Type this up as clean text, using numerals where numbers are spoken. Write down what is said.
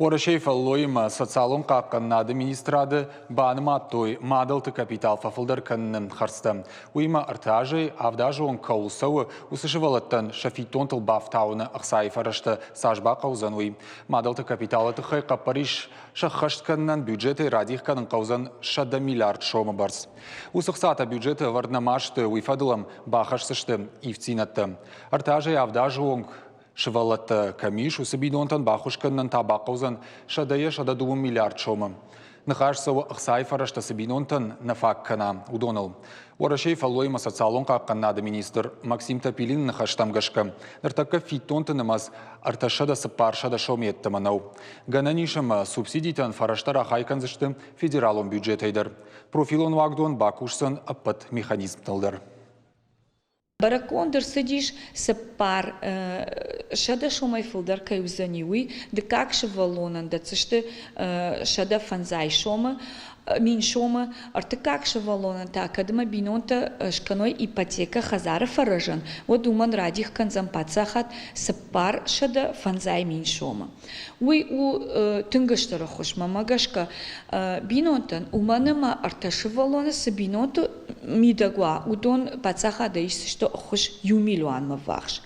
Орашей фаллойма социалун қаққаннады министрады баныматтой мадалты капитал фафылдар кәннің қарсты. Уйма артажы авдажы он каулсауы усышывалаттан шафитон тылбафтауыны ақсайы фарашты сажба қаузан уй. Мадалты капиталы тұқай қаппариш шаққашт кәннің бюджеті радих кәнің қаузан шада миллиард шомы барс. Усықсата бюджеті варднамашты уйфадылым бақашсышты ивцинатты. Артажы авдажы он Шывалатты камиш усыбидонтан бахушканнан табақаузан шадая шададуым миллиард шомы. Нахашсау ақсай фарашта сыбидонтан нафаккана удонал. Орашей фаллойма социалон қаққаннады министр Максим Топилин нахаштамгашка. Нартакка фитонты намаз арташада сыпаршада шометті манау. Гананишам субсидийтан фараштар ахайканзышты федералон бюджетайдар. Профилон вагдон бакушсан аппат механизм тылдар. Баракондер сидиш сапар шада шумай филдер кайузаниуи де как шевалонан да цышты шада фанзай шома мин шома арты как шевалонан та академа бинонта шканой ипотека хазара фаражан вот думан радих канзам пацахат сапар шада фанзай мин шома уи у тынгыштара хошма магашка бинонтан уманыма арта шевалона с бинонту мидагуа удон пацаха да что хош юмилуан мавахш